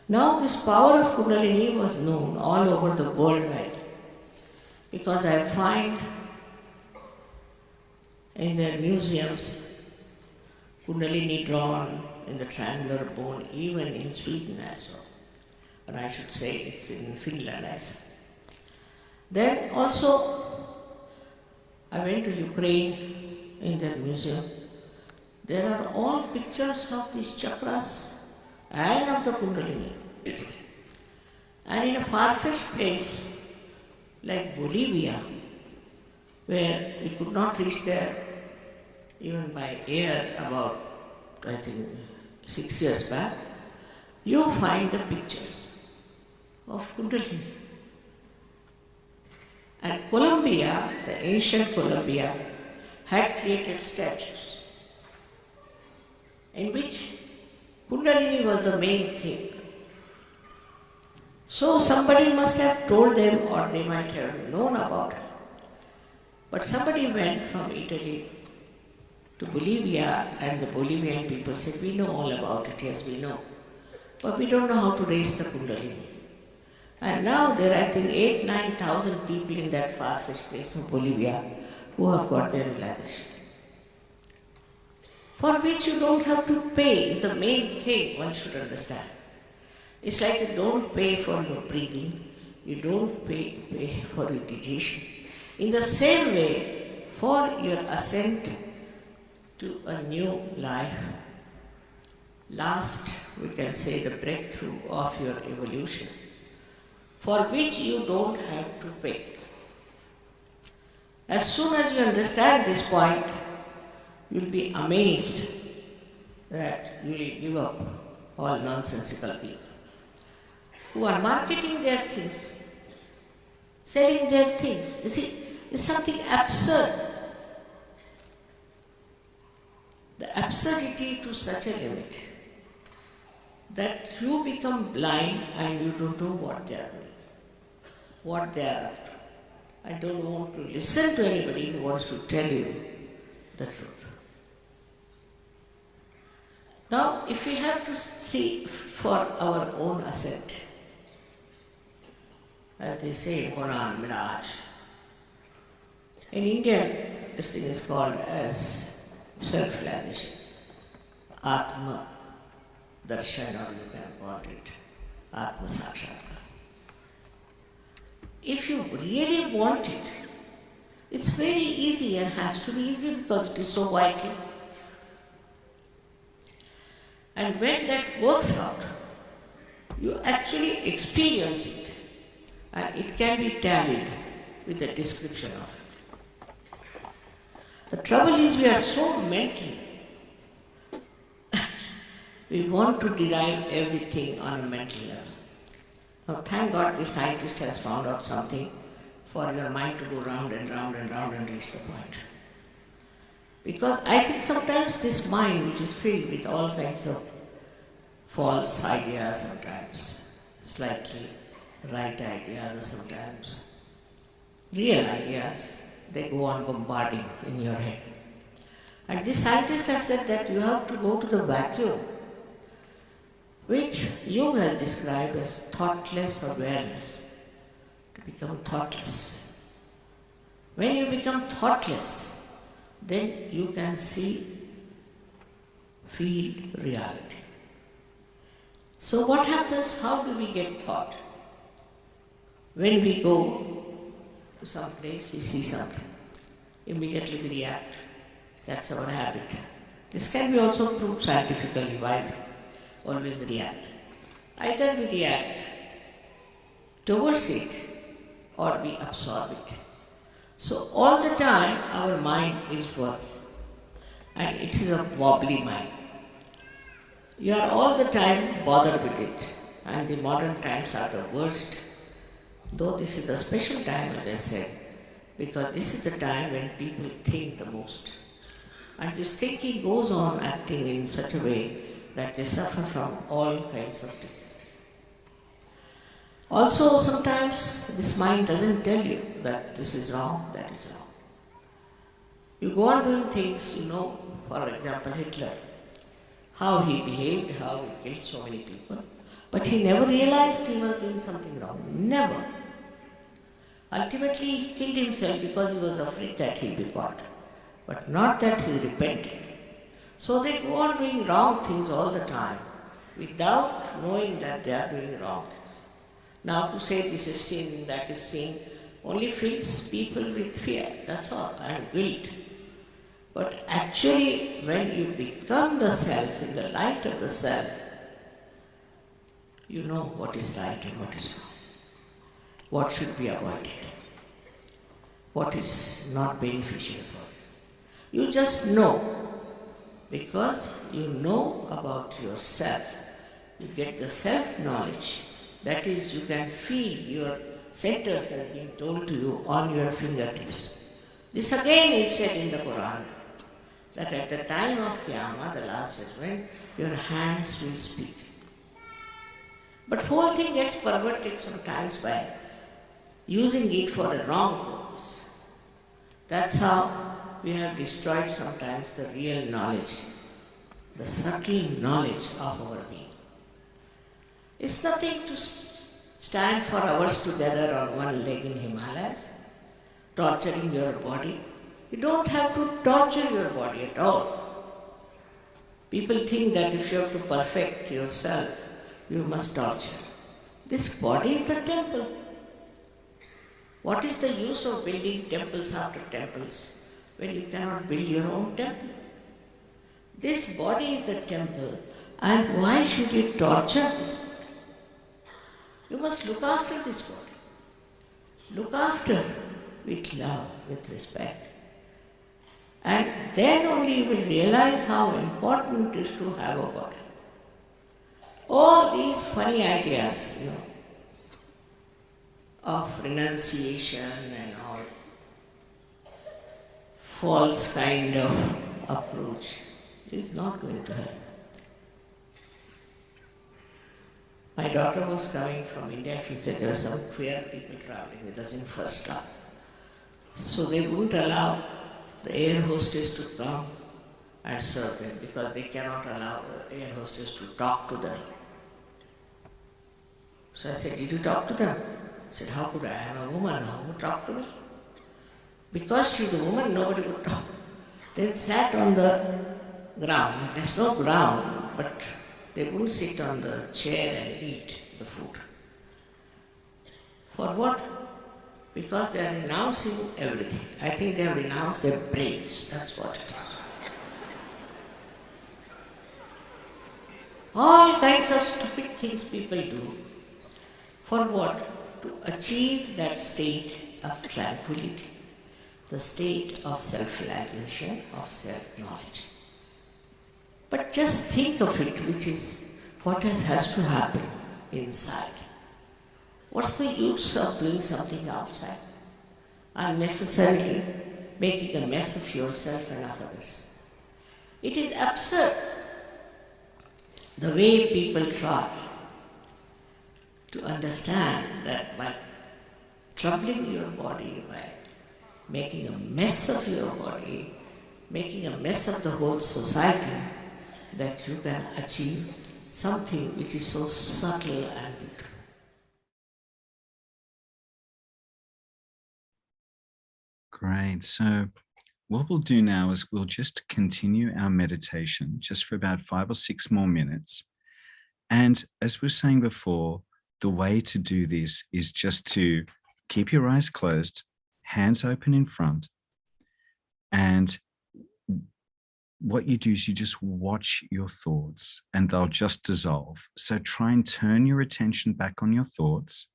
Now this power of Kundalini was known all over the world wide, because I find in their museums Kundalini drawn in the triangular bone, even in Sweden as well. But I should say it's in Finland as well. Then also I went to Ukraine in their museum. There are all pictures of these chakras and of the Kundalini. And in a far-fetched place like Bolivia, where we could not reach there even by air about, I think, 6 years back, you find the pictures of Kundalini. And Colombia, the ancient Colombia, had created statues in which Kundalini was the main thing. So somebody must have told them, or they might have known about it. But somebody went from Italy to Bolivia, and the Bolivian people said, we know all about it, yes, we know. But we don't know how to raise the Kundalini. And now there are, I think, 8,000-9,000 people in that far-fetched place of Bolivia who have got their realization. For which you don't have to pay, is the main thing one should understand. It's like you don't pay for your breathing, you don't pay for your digestion. In the same way, for your ascent to a new life, last, we can say, the breakthrough of your evolution, for which you don't have to pay. As soon as you understand this point, you'll be amazed that you will give up all nonsensical people who are marketing their things, selling their things. You see, it's something absurd. The absurdity to such a limit that you become blind and you don't know what they are doing, what they are up to. I don't want to listen to anybody who wants to tell you the truth. Now, if we have to see for our own ascent, as they say in Quran, Miraj. In Indian, this thing is called as self-realization, Atma Darshan, or you can call it Atma Sakshatkar. If you really want it, it's very easy and has to be easy because it is so vital. And when that works out, you actually experience it. And it can be tallied with the description of it. The trouble is we are so mental. We want to derive everything on a mental level. Now thank God the scientist has found out something for your mind to go round and round and round and reach the point. Because I think sometimes this mind, which is filled with all kinds of false ideas sometimes, slightly right ideas or sometimes real ideas, they go on bombarding in your head. And this scientist has said that you have to go to the vacuum, which Jung has described as thoughtless awareness, to become thoughtless. When you become thoughtless, then you can see, feel reality. So what happens? How do we get thought? When we go to some place, we see something. Immediately we react. That's our habit. This can be also proved scientifically why we always react. Either we react towards it or we absorb it. So all the time our mind is working, and it is a wobbly mind. You are all the time bothered with it, and the modern times are the worst. Though this is the special time, as I said, because this is the time when people think the most. And this thinking goes on acting in such a way that they suffer from all kinds of diseases. Also, sometimes this mind doesn't tell you that this is wrong, that is wrong. You go on doing things, for example, Hitler, how he behaved, how he killed so many people, but he never realized he was doing something wrong. Never. Ultimately, he killed himself because he was afraid that he'd be caught, but not that he repented. So they go on doing wrong things all the time without knowing that they are doing wrong things. Now to say this is sin, that is sin, only fills people with fear, that's all, and guilt. But actually, when you become the self, in the light of the self, you know what is right and what is wrong. What should be avoided? What is not beneficial for you? You just know, because you know about yourself. You get the self-knowledge. That is, you can feel your centers as being told to you on your fingertips. This again is said in the Quran, that at the time of Qiyamah, the last judgment, your hands will speak. But whole thing gets perverted sometimes by using it for a wrong purpose. That's how we have destroyed sometimes the real knowledge, the subtle knowledge of our being. It's nothing to stand for hours together on one leg in Himalayas, torturing your body. You don't have to torture your body at all. People think that if you have to perfect yourself, you must torture. This body is the temple. What is the use of building temples after temples when you cannot build your own temple? This body is the temple, and why should you torture this body? You must look after this body. Look after with love, with respect. And then only you will realize how important it is to have a body. All these funny ideas, of renunciation and all false kind of approach is not going to help. My daughter was coming from India. She said there were some queer people traveling with us in first class. So they wouldn't allow the air hostess to come and serve them because they cannot allow the air hostess to talk to them. So I said, did you talk to them? I said, how could I? I am a woman. Who would talk to me? Because she's a woman, nobody would talk. They sat on the ground. There's no ground, but they wouldn't sit on the chair and eat the food. For what? Because they are renouncing everything. I think they have renounced their brains. That's what it is. All kinds of stupid things people do. For what? To achieve that state of tranquility, the state of self-realization, of self-knowledge. But just think of it, which is what has to happen inside. What's the use of doing something outside? Unnecessarily making a mess of yourself and of others. It is absurd the way people try to understand that by troubling your body, by making a mess of your body, making a mess of the whole society, that you can achieve something which is so subtle and beautiful. Great. So what we'll do now is we'll just continue our meditation just for about 5 or 6 more minutes. And as we were saying before, the way to do this is just to keep your eyes closed, hands open in front. And what you do is you just watch your thoughts and they'll just dissolve. So try and turn your attention back on your thoughts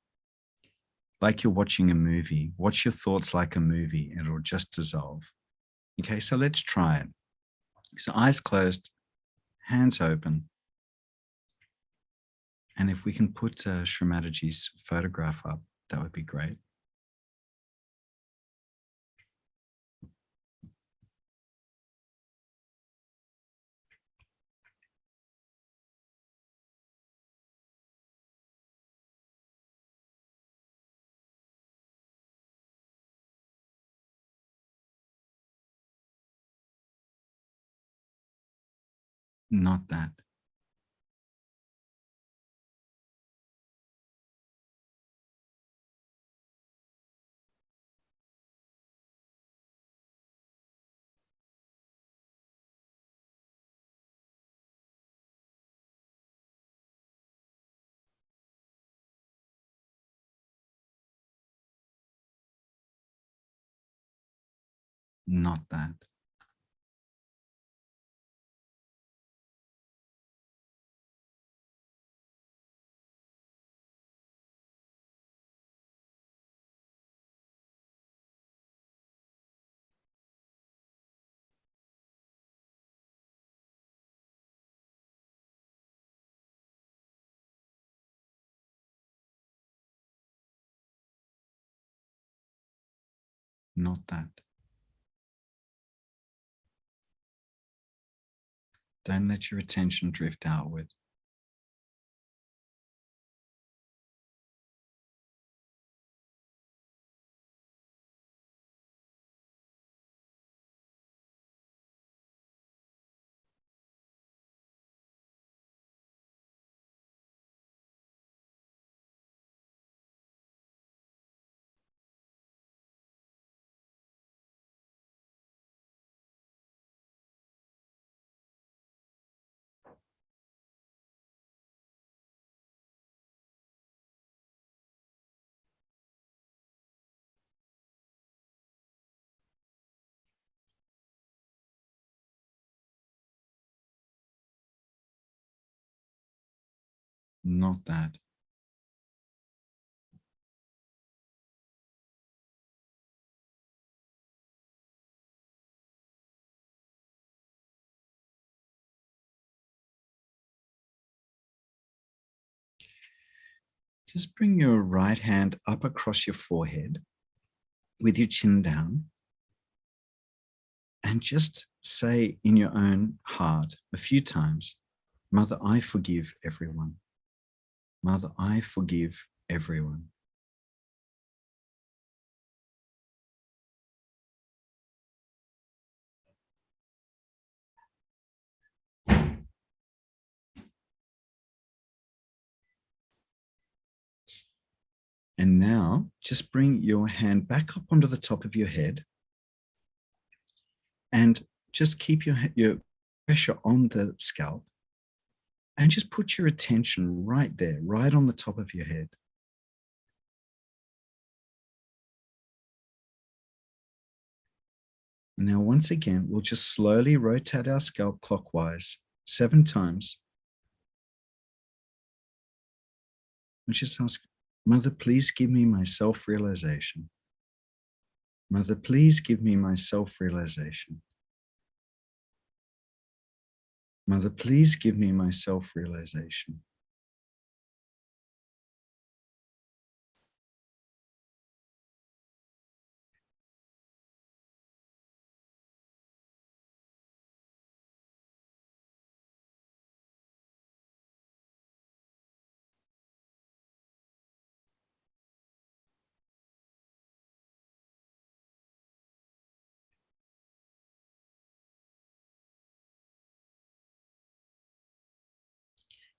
like you're watching a movie. Watch your thoughts like a movie and it'll just dissolve. Okay, so let's try it. So eyes closed, hands open. And if we can put Srimataji's photograph up, that would be great. Not that. Not that. Not that. Don't let your attention drift outward. Not that. just bring your right hand up across your forehead with your chin down, and just say in your own heart a few times, Mother, I forgive everyone. Mother, I forgive everyone. And now just bring your hand back up onto the top of your head and just keep your pressure on the scalp, and just put your attention right there, right on the top of your head. Now, once again, we'll just slowly rotate our scalp clockwise 7 times. We'll just ask, Mother, please give me my self-realization. Mother, please give me my self-realization. Mother, please give me my self-realization.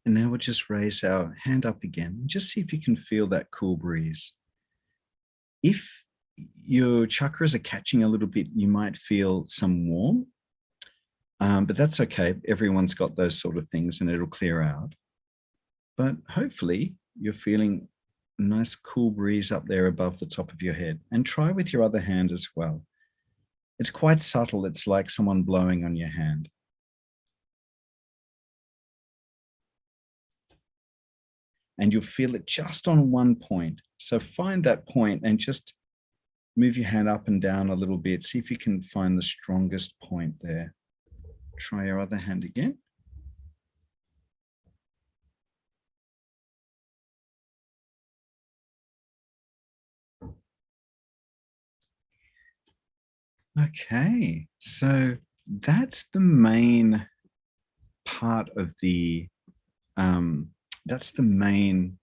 And now we'll just raise our hand up again and just see if you can feel that cool breeze. If your chakras are catching a little bit, you might feel some warm, but that's okay. Everyone's got those sort of things and it'll clear out. But hopefully you're feeling a nice cool breeze up there above the top of your head, and try with your other hand as well. It's quite subtle. It's like someone blowing on your hand. And you'll feel it just on one point. So find that point and just move your hand up and down a little bit. See if you can find the strongest point there. Try your other hand again. Okay, so that's the main part of the that's the main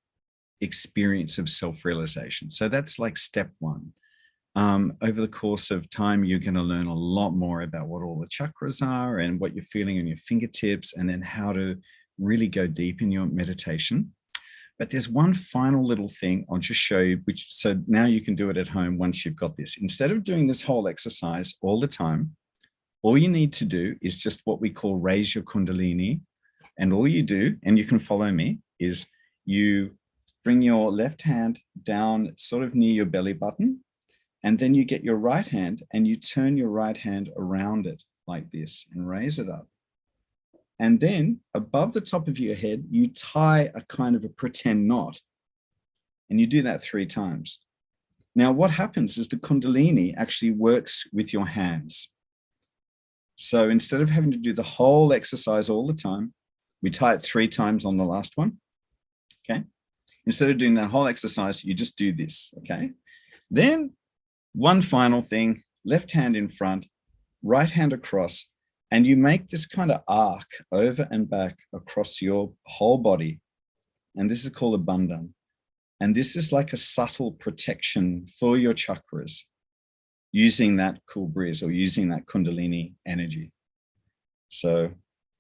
experience of self-realization. So that's like step 1. Over the course of time, you're going to learn a lot more about what all the chakras are and what you're feeling in your fingertips, and then how to really go deep in your meditation. But there's one final little thing I'll just show you, so now you can do it at home once you've got this. Instead of doing this whole exercise all the time, all you need to do is just what we call raise your kundalini. And all you do, and you can follow me, is you bring your left hand down sort of near your belly button, and then you get your right hand and you turn your right hand around it like this and raise it up. And then above the top of your head, you tie a kind of a pretend knot, and you do that 3 times. Now, what happens is the kundalini actually works with your hands. So instead of having to do the whole exercise all the time, we tie it 3 times on the last one, okay? Instead of doing that whole exercise, you just do this, okay? Then one final thing, left hand in front, right hand across, and you make this kind of arc over and back across your whole body. And this is called a bandhan. And this is like a subtle protection for your chakras, using that cool breeze or using that kundalini energy. So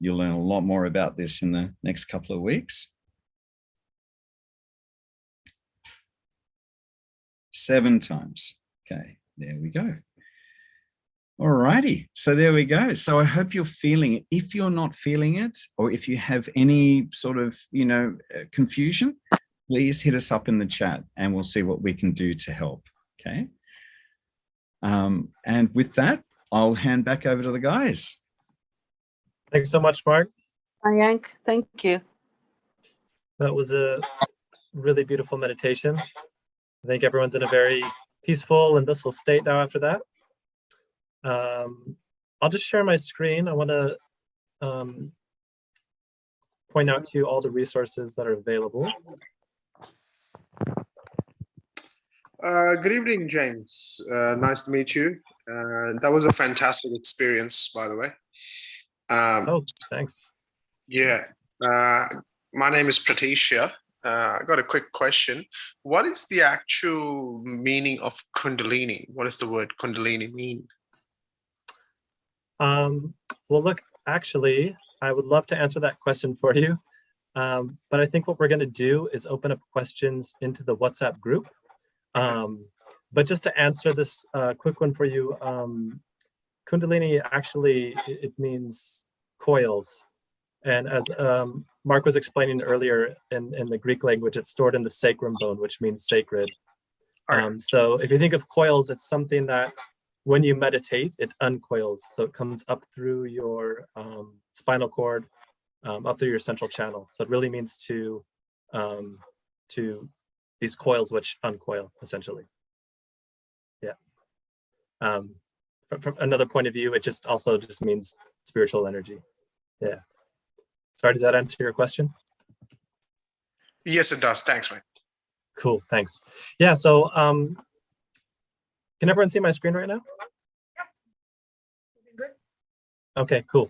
you'll learn a lot more about this in the next couple of weeks. 7 times. Okay, there we go. All righty, so there we go. So I hope you're feeling it. If you're not feeling it, or if you have any sort of, confusion, please hit us up in the chat and we'll see what we can do to help, okay? And with that, I'll hand back over to the guys. Thanks so much, Mark. Mayank, thank you. That was a really beautiful meditation. I think everyone's in a very peaceful and blissful state now after that. I'll just share my screen. I want to point out to you all the resources that are available. Good evening, James. Nice to meet you. That was a fantastic experience, by the way. Oh, thanks. Yeah. My name is Pratisha. I got a quick question. What is the actual meaning of Kundalini? What does the word Kundalini mean? Well, look, actually, I would love to answer that question for you. But I think what we're going to do is open up questions into the WhatsApp group. But just to answer this quick one for you, Kundalini actually, it means coils. And as Mark was explaining earlier, in the Greek language, it's stored in the sacrum bone, which means sacred. So if you think of coils, it's something that when you meditate, it uncoils. So it comes up through your spinal cord, up through your central channel. So it really means to these coils which uncoil, essentially. Yeah. From another point of view, it just also just means spiritual energy. Yeah. Sorry, does that answer your question? Yes, it does. Thanks, mate. Cool, thanks. Yeah, so can everyone see my screen right now? Good. Okay, cool.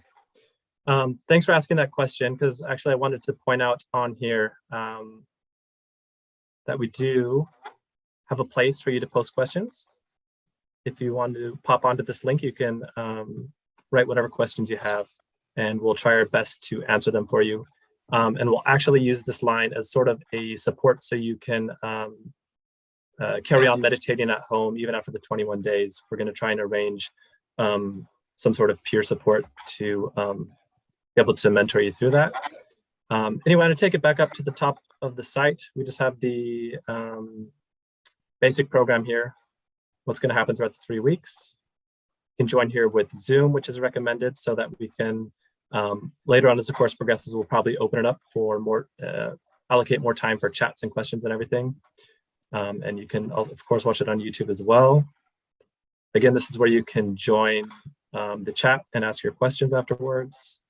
Thanks for asking that question, because actually I wanted to point out on here that we do have a place for you to post questions. If you want to pop onto this link, you can write whatever questions you have, and we'll try our best to answer them for you. And we'll actually use this line as sort of a support so you can carry on meditating at home even after the 21 days. We're going to try and arrange some sort of peer support to be able to mentor you through that. Anyway, to take it back up to the top of the site, we just have the basic program here, what's going to happen throughout the 3 weeks. You can join here with Zoom, which is recommended, so that we can, later on as the course progresses, we'll probably open it up for more, allocate more time for chats and questions and everything. And you can, of course, watch it on YouTube as well. Again, this is where you can join the chat and ask your questions afterwards.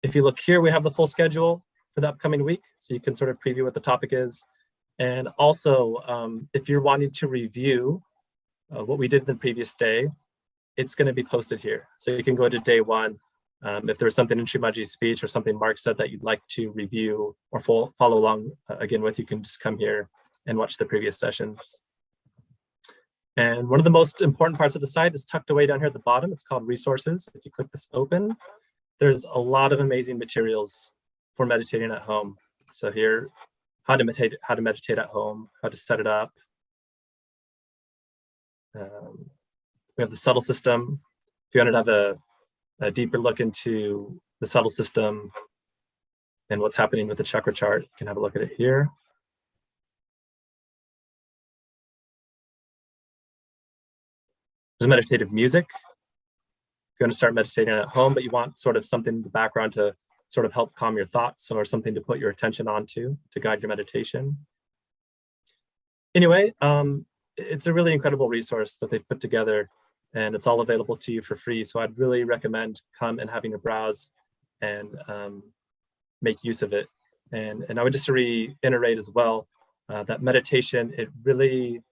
If you look here, we have the full schedule for the upcoming week, so you can sort of preview what the topic is. And also, if you're wanting to review what we did the previous day, it's going to be posted here. So you can go to day one. If there was something in Shimaji's speech or something Mark said that you'd like to review or follow along again with, you can just come here and watch the previous sessions. And one of the most important parts of the site is tucked away down here at the bottom. It's called resources. If you click this open, there's a lot of amazing materials for meditating at home. So here, how to meditate at home, how to set it up. We have the subtle system. If you wanted to have a deeper look into the subtle system and what's happening with the chakra chart, you can have a look at it here. There's meditative music. If you want to start meditating at home, but you want sort of something in the background to sort of help calm your thoughts or something to put your attention onto to guide your meditation. Anyway, it's a really incredible resource that they've put together, and it's all available to you for free. So I'd really recommend come and having a browse and make use of it. And I would just reiterate as well that meditation, it really,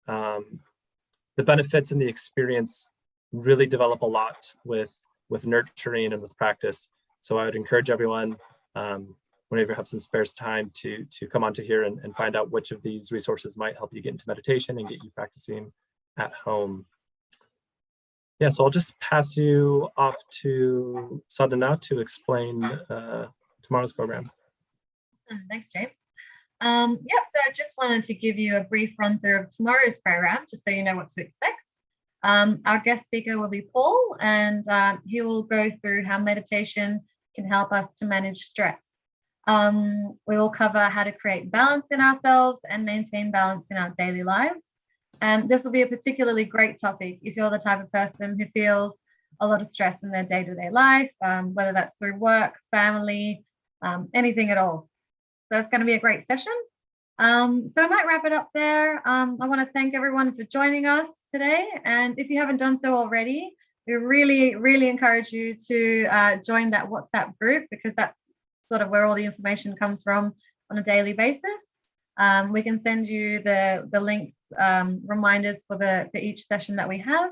the benefits and the experience really develop a lot with nurturing and with practice. So I would encourage everyone, whenever you have some spare time, to come onto here and find out which of these resources might help you get into meditation and get you practicing at home. Yeah, so I'll just pass you off to Sadhana to explain tomorrow's program. Thanks, James. So I just wanted to give you a brief run through of tomorrow's program, just so you know what to expect. Our guest speaker will be Paul, and he will go through how meditation can help us to manage stress. We will cover how to create balance in ourselves and maintain balance in our daily lives. And this will be a particularly great topic if you're the type of person who feels a lot of stress in their day-to-day life, whether that's through work, family, anything at all. So it's going to be a great session. So I might wrap it up there. I want to thank everyone for joining us today. And if you haven't done so already, we really, really encourage you to join that WhatsApp group, because that's sort of where all the information comes from. on a daily basis. We can send you the links, reminders for each session that we have,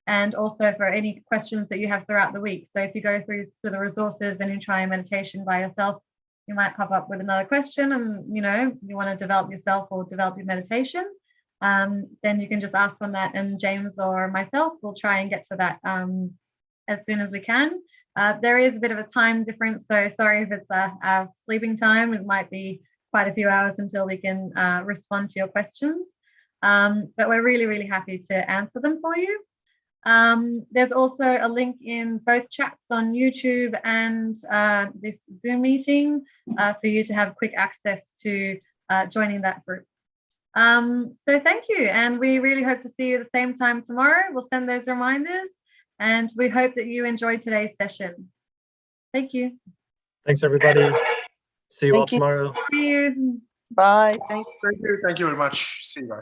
and also for any questions that you have throughout the week. So if you go through to the resources and you try a meditation by yourself, you might pop up with another question, and you want to develop yourself or develop your meditation, then you can just ask on that, and James or myself will try and get to that as soon as we can. There is a bit of a time difference, so sorry if it's our sleeping time. It might be quite a few hours until we can respond to your questions, but we're really, really happy to answer them for you. There's also a link in both chats on YouTube and this Zoom meeting for you to have quick access to joining that group. So thank you, and we really hope to see you at the same time tomorrow. We'll send those reminders, and we hope that you enjoyed today's session. Thank you. Thanks, everybody. See you all Thank you. tomorrow. See you. Bye. Thank you. Thank you very much. See you guys.